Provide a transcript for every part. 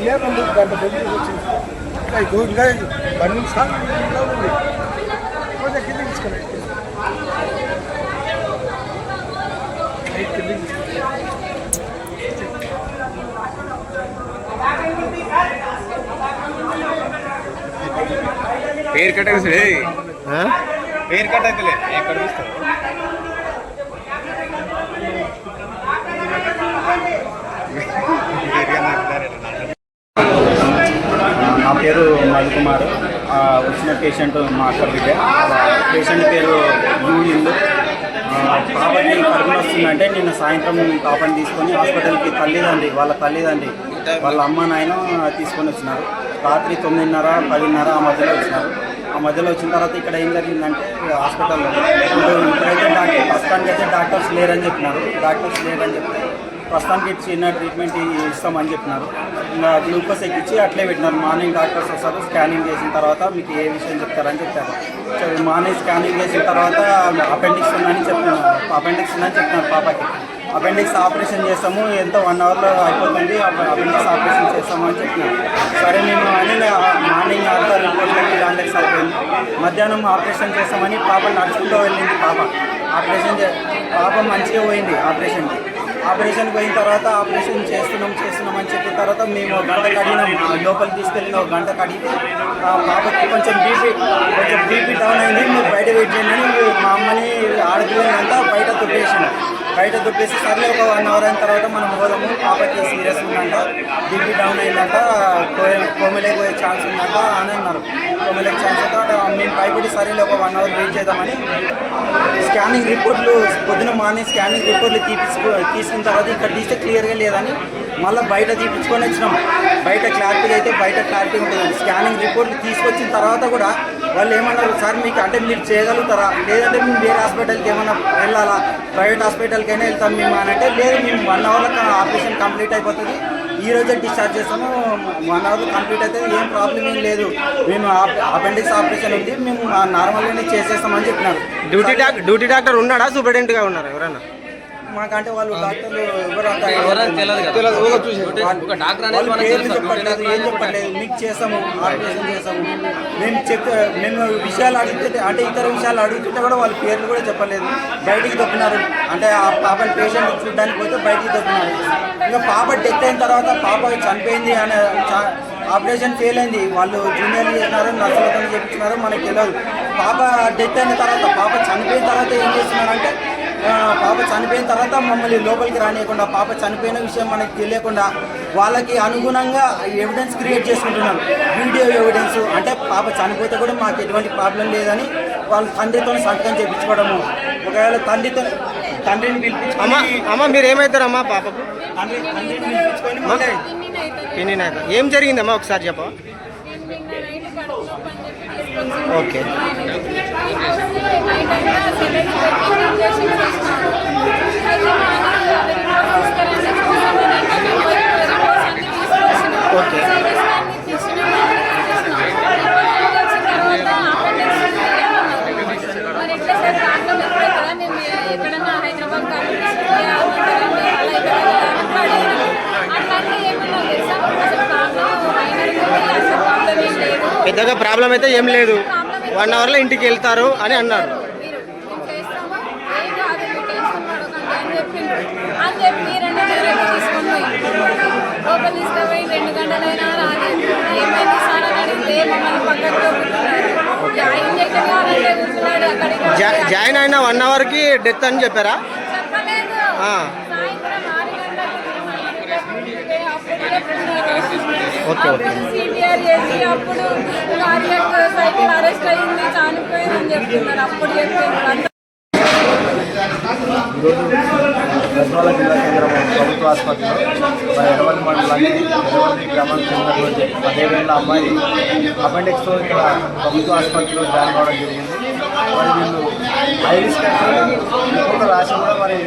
లేకుండా గంట దగ్గరికి వచ్చింది ఇంకా బండి సార్లు ఉంది కొంచెం కింద తీసుకుని పేరు కట్టేసి పేరు కట్టయితలే ఎక్కడ చూస్తావు నా పేరు మధుకుమార్. వచ్చిన పేషెంట్ మా అక్క బిడ్డ. పేషెంట్ పేరు యూనిందు. పాపకి కడుపు వస్తుందంటే నిన్న సాయంత్రం పాపని తీసుకొని హాస్పిటల్కి వాళ్ళ తల్లిదండ్రి వాళ్ళ అమ్మ నాయన తీసుకొని వచ్చినారు. రాత్రి 9:30, 10:30 ఆ మధ్యలో వచ్చినారు. ఆ మధ్యలో వచ్చిన తర్వాత ఇక్కడ ఏం జరిగిందంటే హాస్పిటల్లో ఇప్పుడైతే ప్రస్తుతానికి అయితే డాక్టర్స్ లేరని చెప్తే ప్రస్తుతానికి చిన్న ట్రీట్మెంట్ ఇస్తామని చెప్పినారు. ఇంకా గ్లూకోజ్ ఎక్కించి అట్లే పెట్టినారు. మార్నింగ్ డాక్టర్స్ వస్తారు, స్కానింగ్ చేసిన తర్వాత మీకు ఏ విషయం చెప్తారని చెప్పారు. మార్నింగ్ స్కానింగ్ చేసిన తర్వాత అపెండిక్స్ ఉందని చెప్తున్నారు పాపకి. అపెండిక్స్ ఆపరేషన్ చేస్తాము, ఎంతో 1 అవర్లో అయిపోతుంది, అపెండిక్స్ ఆపరేషన్ చేస్తాము అని చెప్పినారు. సరే మేము అని మార్నింగ్ అంతా రిపోర్ట్ పెట్టి దాంట్లోకి సరిపోయింది. మధ్యాహ్నం ఆపరేషన్ చేస్తామని పాప నడుచుకుంటూ వెళ్ళింది. పాప మంచిగా పోయింది ఆపరేషన్కి పోయిన తర్వాత ఆపరేషన్ చేస్తున్నాం అని చెప్పిన తర్వాత మేము గంట కడిగినాం. లోపలికి తీసుకెళ్ళిన ఒక గంట కడిగితే పాపకి కొంచెం బీపీ డౌన్ అయింది. మీరు బయట వెయిట్ చేయండి అని మా అమ్మని ఆడపిల్లంతా బయట దుప్పేసి సర్లే ఒక 1 అవర్ అయిన తర్వాత మనం పోదాము, పాపకి సీరియస్ ఉందంట, బీపీ డౌన్ అయిందంట, కోమలేకి పోయే ఛాన్స్ ఉందంట అని అన్నారు. కోమలేకి ఛాన్స్ అయితే మేము భయపడి సరేలే ఒక 1 అవర్ వెయిట్ చేద్దామని స్కానింగ్ రిపోర్ట్లు పొద్దున మార్నింగ్ స్కానింగ్ రిపోర్ట్లు తీసుకున్న తర్వాత ఇక్కడ తీస్తే క్లియర్గా లేదని మళ్ళీ బయట తీపించుకొని వచ్చినాం. బయట క్లారిటీ ఉంటుందండి. స్కానింగ్ రిపోర్ట్లు తీసుకొచ్చిన తర్వాత కూడా వాళ్ళు ఏమన్నారు, సార్ మీకు అంటే మీరు చేయగలుగుతారా, లేదంటే మేము వేరే హాస్పిటల్కి ఏమైనా వెళ్ళాలా, ప్రైవేట్ హాస్పిటల్కైనా వెళ్తాం మేము అని అంటే, లేదు మేము 1 అవర్లో ఆపరేషన్ కంప్లీట్ అయిపోతుంది, ఈ రోజే డిశ్చార్జ్ చేస్తాము, 1 అవర్లో కంప్లీట్ అయితే ఏం ప్రాబ్లం ఏం లేదు, మేము అపెండిక్స్ ఆపరేషన్ ఉంది, మేము నార్మల్గానే చేసేస్తామని చెప్పినారు. డ్యూటీ డాక్టర్ ఉన్నాడా, సూపరింటెండెంట్గా ఉన్నారా ఎవరన్నా? మాకంటే వాళ్ళు డాక్టర్లు ఏం చెప్పట్లేదు, మీకు చేస్తాము ఆపరేషన్ చేస్తాము మేము విషయాలు అడిగితే అంటే ఇతర విషయాలు అడుగుతుంటే కూడా వాళ్ళ పేర్లు కూడా చెప్పలేదు. బయటికి తప్పినారు, అంటే ఆ పాపని పేషెంట్ చూడడానికి పోతే బయటికి తప్పినారు. ఇంకా పాప డెత్ అయిన తర్వాత పాప చనిపోయింది అనే ఆపరేషన్ ఫెయిల్ అయింది, వాళ్ళు జూనియర్లు చేసినారు, నర్సులతో చెప్తున్నారు, మనకి తెలియదు. పాప డెత్ అయిన తర్వాత పాప చనిపోయిన తర్వాత ఏం చేస్తున్నారంటే, పాప చనిపోయిన తర్వాత మమ్మల్ని లోపలికి రానియకుండా, పాప చనిపోయిన విషయం మనకి తెలియకుండా వాళ్ళకి అనుగుణంగా ఎవిడెన్స్ క్రియేట్ చేసుకుంటున్నారు, వీడియో ఎవిడెన్స్. అంటే పాప చనిపోతే కూడా మాకు ఎటువంటి ప్రాబ్లం లేదని వాళ్ళ తండ్రితో సంతకం చేయించుకోవడము. ఒకవేళ తండ్రిని పిలిపించుకొని మీరు ఏమవుతారమ్మా పాపకు? తండ్రిని పిలిపించుకొని ఏం జరిగిందమ్మా ఒకసారి చెప్ప. ఓకే, ఓకే, పెద్దగా ప్రాబ్లం అయితే ఏం లేదు, 1 అవర్లో ఇంటికి వెళ్తారు అని అన్నారు. జాయిన్ అయిన 1 అవర్కి డెత్ అని చెప్పారా? Okay, okay. సిపిఆర్ చేసి అప్పుడు కార్డియాక్ సైకిల్ అరెస్ట్ అయ్యింది, చనిపోయిందని చెప్తున్నారు. అప్పుడు చెప్పారు. గద్వాల జిల్లా కేంద్రం ప్రభుత్వ ఆసుపత్రిలో ఎడవల్లి మండలానికి గ్రామానికి చెందినటువంటి 15 ఏళ్ల అమ్మాయి అపెండిక్స్తో ఇక్కడ ప్రభుత్వ ఆసుపత్రిలో జాయిన్ అవ్వడం జరిగింది. మరి వీళ్ళు ఐరిస్ రిపోర్ట్ రాసి కూడా మరి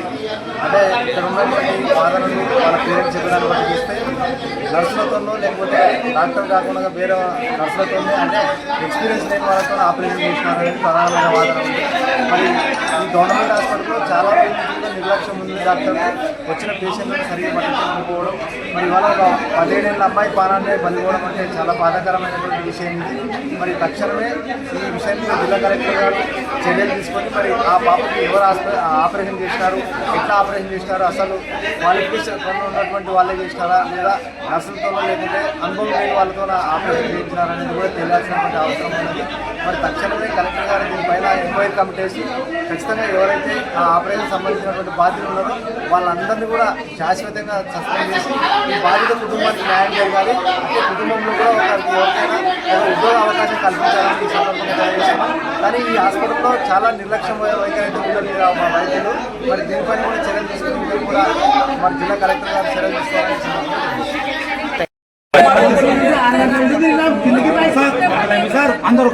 అంటే ఇక్కడ ఉన్నటువంటి ఫాదర్ని వాళ్ళ పేరెంట్స్ చెప్పడానికి బట్టి చూస్తే నర్సులతోనో లేకపోతే డాక్టర్ కాకుండా వేరే నర్సులతోనే అంటే ఎక్స్పీరియన్స్ లేని వాళ్ళతో ఆపరేషన్ చేసినారనేది ప్రధానమైన వాదన ఉంది. మరి ఈ గవర్నమెంట్ హాస్పిటల్లో చాలా నిర్లక్ష్యం ఉంది డాక్టర్. వచ్చిన పేషెంట్లను సరిగ్గా పట్టించుకోకపోవడం, మరి ఇవాళ ఒక 17 ఏళ్ళ అమ్మాయి ప్రాణాన్ని బలిపోవడం అంటే చాలా బాధాకరమైనటువంటి విషయం ఇది. మరి తక్షణమే ఈ విషయంలో జిల్లా కలెక్టర్ గారు చర్యలు తీసుకొని మరి ఆ పాపకి ఎవరు ఆపరేషన్ చేసినారు, ఎట్లా ఆపరేషన్ చేసినారు, అసలు క్వాలిఫికేషన్ ఉన్నటువంటి వాళ్ళే చేసినారా లేదా నర్సులతో లేకుంటే అనుభవం లేని వాళ్ళతో ఆపరేషన్ చేయించినారా అనేది కూడా తెలియాల్సినటువంటి అవసరం ఉన్నది. మరి తక్షణమే కలెక్టర్ గారు దీనిపైన ఎంక్వైరీ కమిటీ వేసి ఖచ్చితంగా ఎవరైతే ఆ ఆపరేషన్ సంబంధించినటువంటి బాధ్యులు ఉన్నారో వాళ్ళందరినీ కూడా శాశ్వతంగా సస్పెండ్ చేసి ఈ బాధిత కుటుంబానికి న్యాయం జరగాలి. అంటే కుటుంబంలో కూడా ఎవరికైనా ఉద్యోగ అవకాశం కల్పించాలని ఈ సందర్భంగా తెలియజేస్తున్నాం. కానీ ఈ హాస్పిటల్లో చాలా నిర్లక్ష్యం వైఖరి అయితే ఉందని మా వైద్యులు మరి దీనిపైన కూడా చర్యలు తీసుకుని కూడా మరి జిల్లా కలెక్టర్ గారు చర్యలు తీసుకోవాలని సార్ అందరూ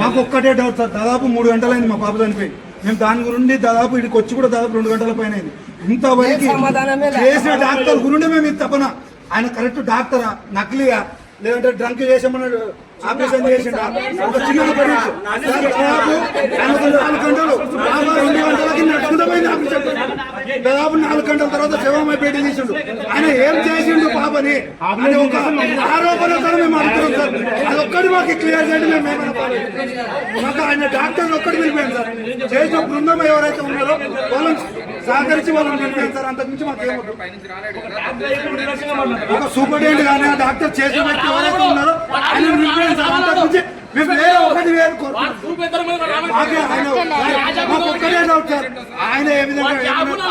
మాకు ఒక్కటే డౌట్ సార్. దాదాపు 3 గంటలైంది మా పాప చనిపోయి. మేము దాని గురించి దాదాపు ఇక్కడికి వచ్చి కూడా దాదాపు 2 గంటల పైన అయింది. ఇంతవరకు చేసిన డాక్టర్ గురుండే మేము ఇది తపన. ఆయన కరెక్ట్ డాక్టరా, నకిలీయా, లేదంటే డ్రంక్ చేసామన్నాడు, ఆపరేషన్ చేసిండా, ఒక చిన్న దాదాపు 4 గంటలు 2 గంటలకి నడుచుకుంటూ పోయింది ఆపరేషన్. దాదాపు 4 గంటల తర్వాత శవమై పేట తీసిండు. ఆయన ఏం చేసిండు పాపని అని ఒక ఆరోపణతో మేము అడుగుతున్నాం సార్. అది ఒక్కటి మాకు క్లియర్ చేయండి. మేము మాకు ఆయన డాక్టర్ ఒక్కటి పిలిపాను సార్. చేసిన బృందం ఎవరైతే ఉన్నారో వాళ్ళని సహకరించి వాళ్ళని పిలిపాను సార్. అంతకుమించి మాకు ఏమవుతుంది ఒక సూపరింటెండెంట్ కానీ ఆ డాక్టర్ చేసిన వ్యక్తి ఎవరైతే ఉన్నారో ఆయన పిలిపాను సార్. అంతకుమించి మేము వేరే ఒకటి వేరు మాకు ఒక్కటే డౌట్ సార్. ఆయన ఏ విధంగా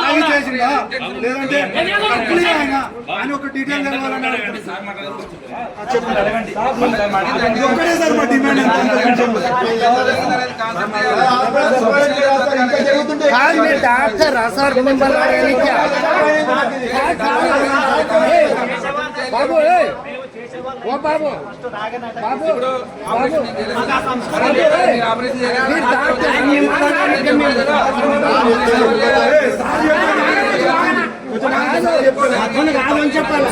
ఆయన చేసిందా లేదంటే ఆయన ఒక డీటెయిల్ తెలవాలని చెప్పండి. ఒక్కటే సార్ మా డిమాండ్. డాక్టర్ సార్ బాబు ఓ బాబు బాబు కాదని చెప్పాలి.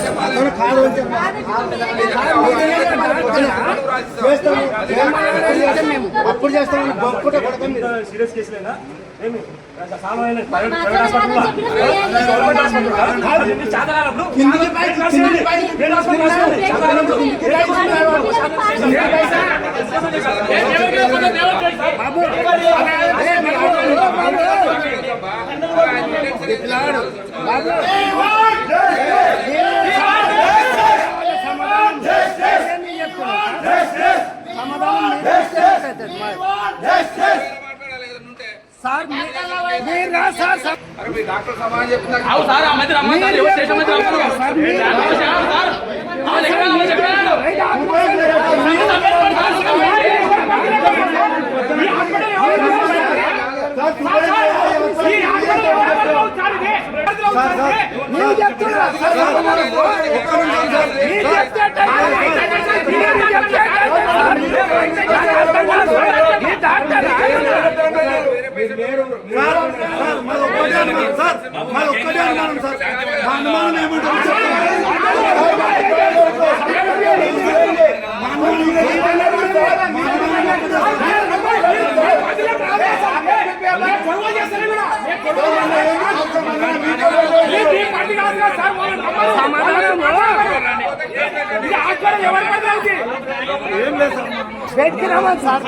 అప్పుడు చేస్తాం సీరియస్ కేసులేనా డాక్టర్ సమాధానం చెప్తున్నారు. ఏం లేదు సార్.